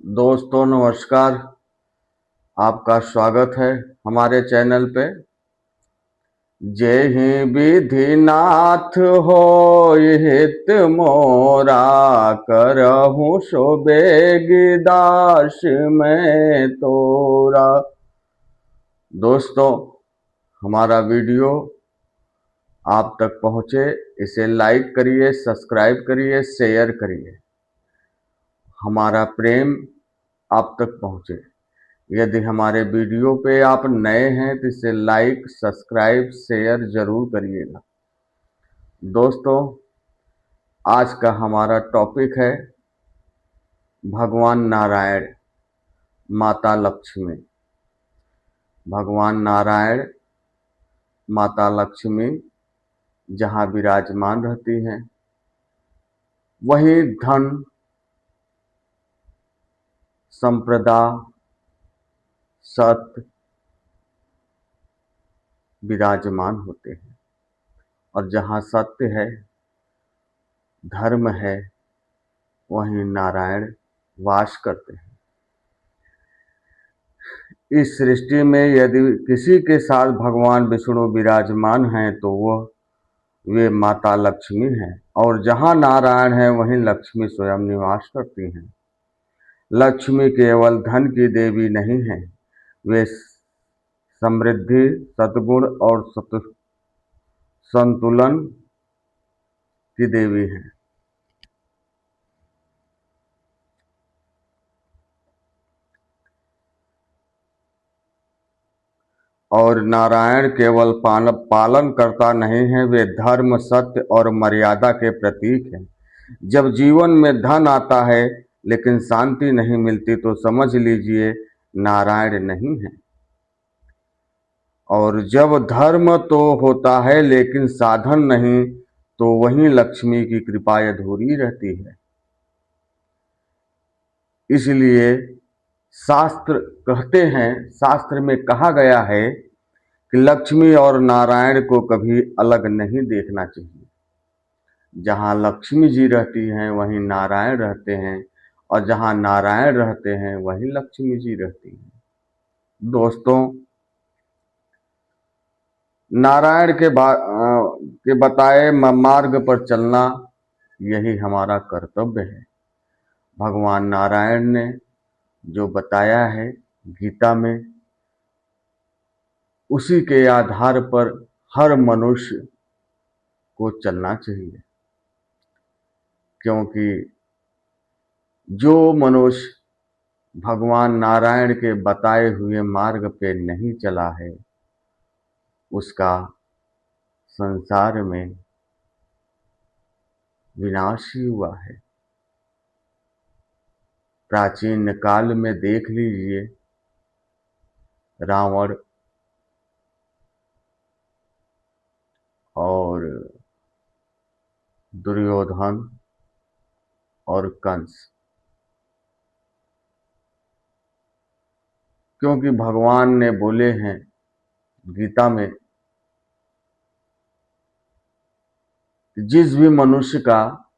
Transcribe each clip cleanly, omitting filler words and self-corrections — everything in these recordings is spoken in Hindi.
दोस्तों नमस्कार। आपका स्वागत है हमारे चैनल पे। जेहि विधिनाथ होय हित मोरा, करहूँ सो बेगदास मैं तोरा। दोस्तों, हमारा वीडियो आप तक पहुंचे इसे लाइक करिए, सब्सक्राइब करिए, शेयर करिए। हमारा प्रेम आप तक पहुंचे। यदि हमारे वीडियो पे आप नए हैं तो इसे लाइक, सब्सक्राइब, शेयर जरूर करिएगा। दोस्तों, आज का हमारा टॉपिक है भगवान नारायण, माता लक्ष्मी। भगवान नारायण, माता लक्ष्मी जहाँ विराजमान रहती हैं, वहीं धन, संप्रदा, सत्य विराजमान होते हैं। और जहाँ सत्य है, धर्म है, वहीं नारायण वास करते हैं। इस सृष्टि में यदि किसी के साथ भगवान विष्णु विराजमान हैं तो वे माता लक्ष्मी हैं। और जहाँ नारायण है वहीं लक्ष्मी स्वयं निवास करती हैं। लक्ष्मी केवल धन की देवी नहीं है, वे समृद्धि, सद्गुण और संतुलन की देवी हैं। और नारायण केवल पालन करता नहीं है, वे धर्म, सत्य और मर्यादा के प्रतीक हैं। जब जीवन में धन आता है लेकिन शांति नहीं मिलती तो समझ लीजिए नारायण नहीं है। और जब धर्म तो होता है लेकिन साधन नहीं, तो वहीं लक्ष्मी की कृपा अधूरी रहती है। इसलिए शास्त्र कहते हैं, शास्त्र में कहा गया है कि लक्ष्मी और नारायण को कभी अलग नहीं देखना चाहिए। जहाँ लक्ष्मी जी रहती हैं वहीं नारायण रहते हैं, और जहाँ नारायण रहते हैं वहीं लक्ष्मी जी रहती हैं। दोस्तों, नारायण के बताए मार्ग पर चलना यही हमारा कर्तव्य है। भगवान नारायण ने जो बताया है गीता में, उसी के आधार पर हर मनुष्य को चलना चाहिए। क्योंकि जो मनुष्य भगवान नारायण के बताए हुए मार्ग पे नहीं चला है, उसका संसार में विनाश ही हुआ है। प्राचीन काल में देख लीजिए, रावण और दुर्योधन और कंस, क्योंकि भगवान ने बोले हैं गीता में, जिस भी मनुष्य का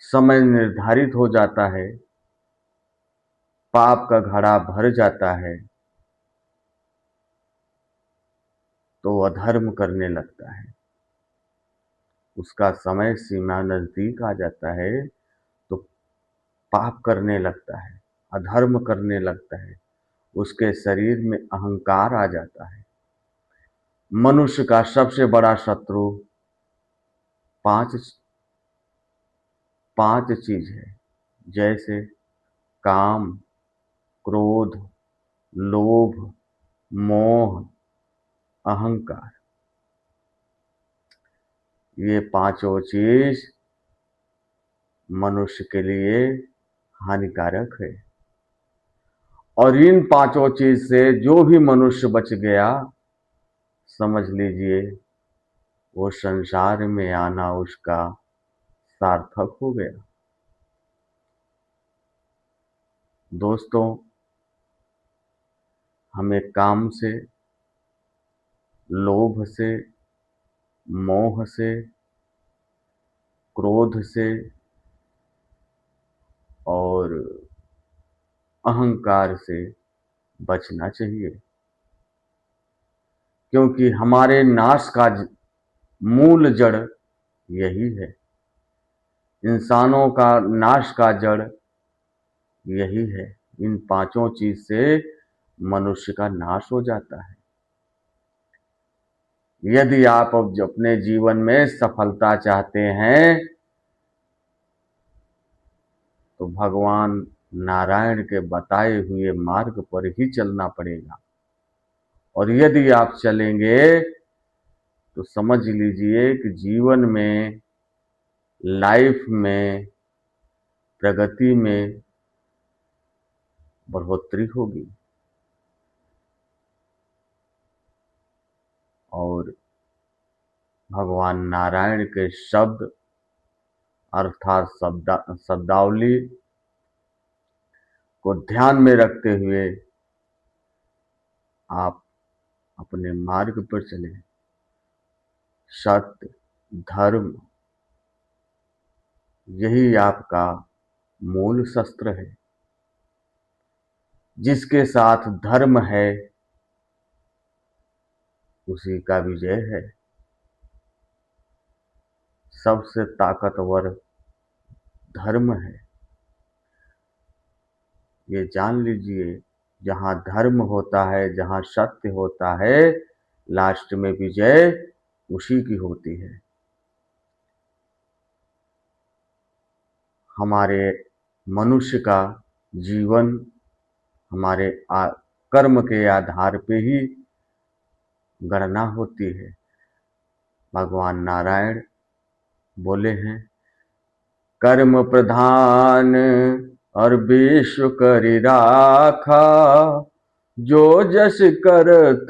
समय निर्धारित हो जाता है, पाप का घड़ा भर जाता है, तो वह अधर्म करने लगता है। उसका समय सीमा नजदीक आ जाता है तो पाप करने लगता है, अधर्म करने लगता है। उसके शरीर में अहंकार आ जाता है। मनुष्य का सबसे बड़ा शत्रु पांच पांच चीज है, जैसे काम, क्रोध, लोभ, मोह, अहंकार। ये पांचों चीज मनुष्य के लिए हानिकारक है। और इन पांचों चीज से जो भी मनुष्य बच गया, समझ लीजिए वो संसार में आना उसका सार्थक हो गया। दोस्तों, हमें काम से, लोभ से, मोह से, क्रोध से और अहंकार से बचना चाहिए, क्योंकि हमारे नाश का मूल जड़ यही है। इंसानों का नाश का जड़ यही है। इन पांचों चीज से मनुष्य का नाश हो जाता है। यदि आप अब अपने जीवन में सफलता चाहते हैं तो भगवान नारायण के बताए हुए मार्ग पर ही चलना पड़ेगा। और यदि आप चलेंगे तो समझ लीजिए कि जीवन में, लाइफ में, प्रगति में बढ़ोतरी होगी। और भगवान नारायण के शब्द अर्थात शब्दावली को ध्यान में रखते हुए आप अपने मार्ग पर चले। सत्य, धर्म, यही आपका मूल शस्त्र है। जिसके साथ धर्म है उसी का विजय है। सबसे ताकतवर धर्म है। ये जान लीजिए, जहां धर्म होता है, जहां सत्य होता है, लास्ट में विजय उसी की होती है। हमारे मनुष्य का जीवन हमारे कर्म के आधार पे ही गणना होती है। भगवान नारायण बोले हैं, कर्म प्रधान और विश्व करि राखा, जो जस करत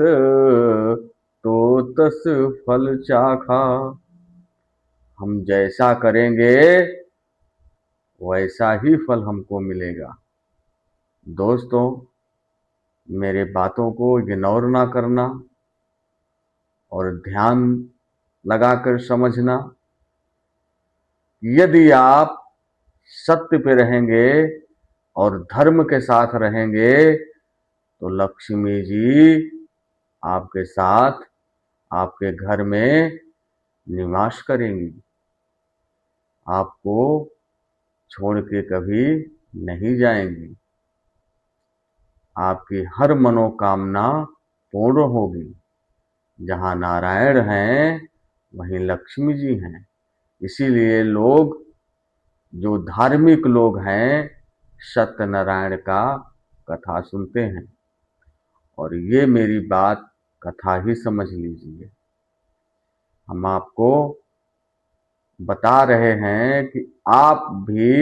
तो तस फल चाखा। हम जैसा करेंगे वैसा ही फल हमको मिलेगा। दोस्तों, मेरे बातों को इग्नोर ना करना और ध्यान लगाकर समझना। यदि आप सत्य पे रहेंगे और धर्म के साथ रहेंगे तो लक्ष्मी जी आपके साथ आपके घर में निवास करेंगी, आपको छोड़ के कभी नहीं जाएंगी। आपकी हर मनोकामना पूर्ण होगी। जहाँ नारायण हैं वहीं लक्ष्मी जी हैं। इसीलिए लोग, जो धार्मिक लोग हैं, सत्यनारायण का कथा सुनते हैं। और ये मेरी बात कथा ही समझ लीजिए। हम आपको बता रहे हैं कि आप भी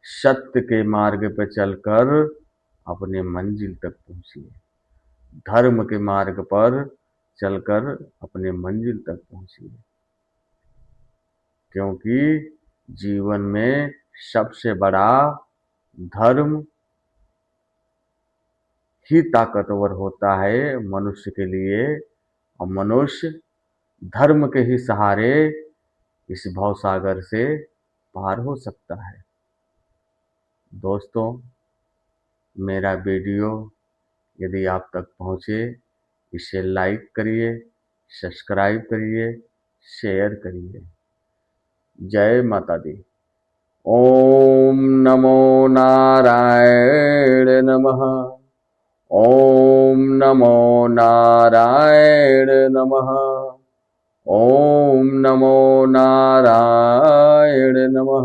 सत्य के मार्ग पर चलकर अपने मंजिल तक पहुंचिए। धर्म के मार्ग पर चलकर अपने मंजिल तक पहुंचिए, क्योंकि जीवन में सबसे बड़ा धर्म ही ताकतवर होता है मनुष्य के लिए। और मनुष्य धर्म के ही सहारे इस भवसागर से पार हो सकता है। दोस्तों, मेरा वीडियो यदि आप तक पहुंचे, इसे लाइक करिए, सब्सक्राइब करिए, शेयर करिए। जय माता दी। ओम नमो नारायण नमः। ओम नमो नारायण नमः। ओम नमो नारायण नमः।